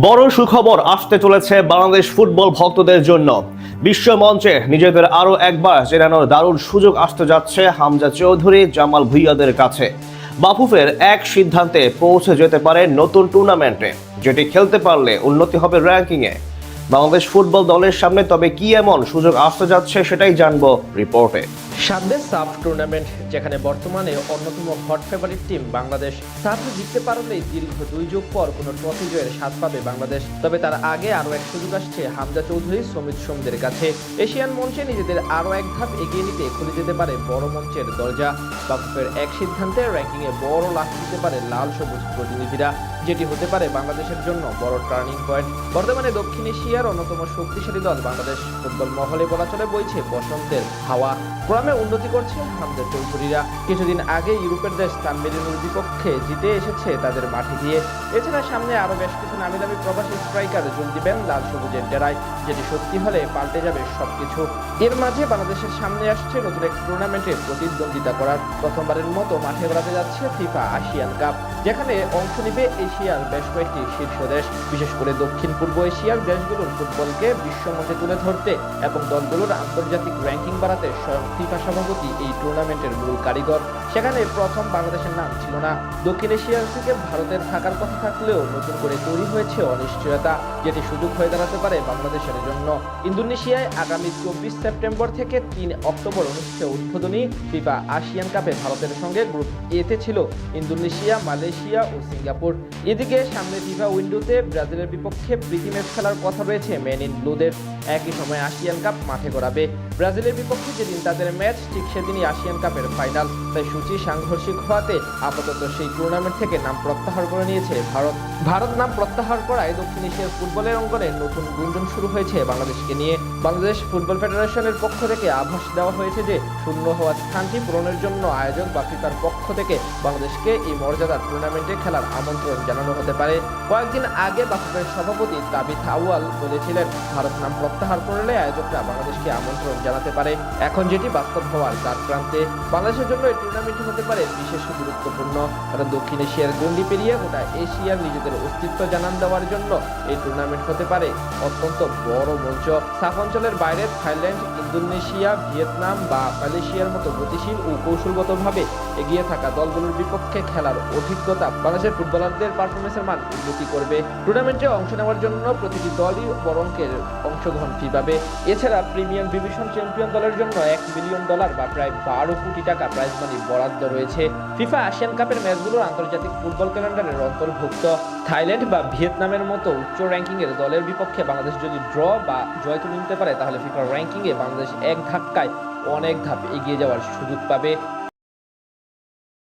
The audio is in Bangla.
বড় সুখবর আসতে চলেছে বাংলাদেশ ফুটবল ভক্তদের জন্য। বিশ্ব মঞ্চে নিজেদের আরো একবার চেনানোর দারুণ সুযোগ আসতে যাচ্ছে হামজা চৌধুরী, জামাল ভুঁইয়াদের কাছে। বাফুফের এক সিদ্ধান্তে পৌঁছে যেতে পারে নতুন টুর্নামেন্টে, যেটি খেলতে পারলে উন্নতি হবে র্যাঙ্কিংয়ে। বাংলাদেশ ফুটবল দলের সামনে তবে কি এমন সুযোগ আসতে যাচ্ছে সেটাই জানবো রিপোর্টে। সামনে সাফ টুর্নামেন্ট, যেখানে বর্তমানে অন্যতম হট ফেভারিট টিম বাংলাদেশ। সাফ জিততে পারলেই দীর্ঘ 2 যুগ পর কোনো ট্রফি জয়ের স্বাদ পাবে বাংলাদেশ। তবে তার আগে আরও এক সুযোগ আসছে হামজা চৌধুরী, সমিত সোমদের কাছে। এশিয়ান মঞ্চে নিজেদের আরও এক ধাপ এগিয়ে নিতে খুলে যেতে পারে বড় মঞ্চের দরজা। বাফুফের এক সিদ্ধান্তে র্যাঙ্কিংয়ে বড় লাফ দিতে পারে লাল সবুজ প্রতিনিধিরা, যেটি হতে পারে বাংলাদেশের জন্য বড় টার্নিং পয়েন্ট। বর্তমানে দক্ষিণ এশিয়ার অন্যতম শক্তিশালী দল বাংলাদেশ। ফুটবল মহলে বলা চলে বইছে বসন্তের হাওয়া। ক্রমে উন্নতি করছে হামজা চৌধুরীরা। কিছুদিন আগে ইউরোপের দেশ সান মেরিনোর বিপক্ষে জিতে এসেছে তাদের মাঠে গিয়ে। এছাড়া সামনে আরও বেশ কিছু নামি দামি প্রবাসী স্ট্রাইকার যোগ দিবেন লাল সবুজের ডেরায়, যেটি সত্যি হলে পাল্টে যাবে সবকিছু। এর মাঝে বাংলাদেশের সামনে আসছে নতুন এক টুর্নামেন্টে প্রতিদ্বন্দ্বিতা করার। প্রথমবারের মতো মাঠে গড়াতে যাচ্ছে ফিফা এশিয়ান কাপ, যেখানে অংশ নিবে এশিয়ার বেশ কয়েকটি শীর্ষ দেশ। বিশেষ করে দক্ষিণ পূর্ব এশিয়ার দেশগুলোর ফুটবলকে বিশ্বমঞ্চে তুলে ধরতে এবং দলগুলোর আন্তর্জাতিক র্যাঙ্কিং বাড়াতে স্বয়ং ফিফা সভাপতি এই টুর্নামেন্টের মূল কারিগর। সেখানে প্রথম বাংলাদেশের নাম ছিল না। দক্ষিণ এশিয়ার থেকে ভারতের থাকার কথা থাকলেও নতুন করে তৈরি হয়েছে অনিশ্চয়তা, যেটি সুযোগ হয়ে দাঁড়াতে পারে বাংলাদেশের জন্য। ইন্দোনেশিয়ায় আগামী 24 সেপ্টেম্বর থেকে 3 অক্টোবর অনুষ্ঠিত উদ্বোধনী ফিফা এশিয়ান কাপে ভারতের সঙ্গে গ্রুপ এতে ছিল ইন্দোনেশিয়া, মালয়েশিয়া ও সিঙ্গাপুর। এদিকে সামনে ফিফা উইন্ডোতে ব্রাজিলের বিপক্ষে প্রীতি ম্যাচ খেলার কথা রয়েছে মেন ইন ব্লুদের। একই সময় এশিয়ান কাপ মাঠে গড়াবে ব্রাজিলের বিপক্ষে যেদিন তাদের ম্যাচ, ঠিক সেদিনই এশিয়ান কাপের ফাইনাল। তাই সূচি সাংঘর্ষিক হওয়াতে আপাতত সেই টুর্নামেন্ট থেকে নাম প্রত্যাহার করে নিয়েছে ভারত নাম প্রত্যাহার করায় দক্ষিণ এশিয়ার ফুটবলের অঙ্গনে নতুন গুঞ্জন শুরু হয়েছে বাংলাদেশকে নিয়ে। বাংলাদেশ ফুটবল ফেডারেশনের পক্ষ থেকে আভাস দেওয়া হয়েছে যে শূন্য হওয়া স্থানটি পূরণের জন্য আয়োজক বা ফিফার পক্ষ থেকে বাংলাদেশকে এই মর্যাদার টুর্নামেন্টে খেলার আমন্ত্রণ জানানো হতে পারে। কয়েকদিন আগে বাফুফের সভাপতি তাবিথ আউয়াল বলেছিলেন, ভারত নাম প্রত্যাহার করলে আয়োজকরা বাংলাদেশকে আমন্ত্রণ জানাতে পারে। এখন যেটি বাস্তব হওয়ার দ্বার প্রান্তে। বাংলাদেশের জন্য এই টুর্নামেন্টটি হতে পারে বিশেষ গুরুত্বপূর্ণ, কারণ দক্ষিণ এশিয়ার গণ্ডি পেরিয়ে গোটা এশিয়ার নিজেদের অস্তিত্ব জানান দেওয়ার জন্য এই টুর্নামেন্ট হতে পারে অত্যন্ত বড় মঞ্চ। সাফ অঞ্চলের বাইরে থাইল্যান্ড, ইন্দোনেশিয়া, ভিয়েতনাম বা মালয়েশিয়ার মতো গতিশীল ও কৌশলগতভাবে এগিয়ে থাকা দলগুলোর বিপক্ষে খেলার অভিজ্ঞতা বাংলাদেশের ফুটবলারদের পারফরমেন্সের মান উন্নতি করবে। টুর্নামেন্টে অংশ নেওয়ার জন্য প্রতিটি দলই বড় অঙ্কের অংশগ্রহণ ফি পাবে। এছাড়া প্রিমিয়াম ডিভিশন চ্যাম্পিয়ন দলের জন্য $1 মিলিয়ন বা প্রায় 12 কোটি টাকা প্রাইজ মানি বরাদ্দ রয়েছে। ফিফা এশিয়ান কাপের ম্যাচগুলোর আন্তর্জাতিক ফুটবল ক্যালেন্ডারের অন্তর্ভুক্ত। থাইল্যান্ড বা ভিয়েতনামের মতো উচ্চ র্যাঙ্কিংয়ের দলের বিপক্ষে বাংলাদেশ যদি ড্র বা জয় তুলে নিতে পারে, তাহলে ফিফার র্যাঙ্কিংয়ে বাংলাদেশ এক ধাক্কায় অনেক ধাপ এগিয়ে যাওয়ার সুযোগ পাবে।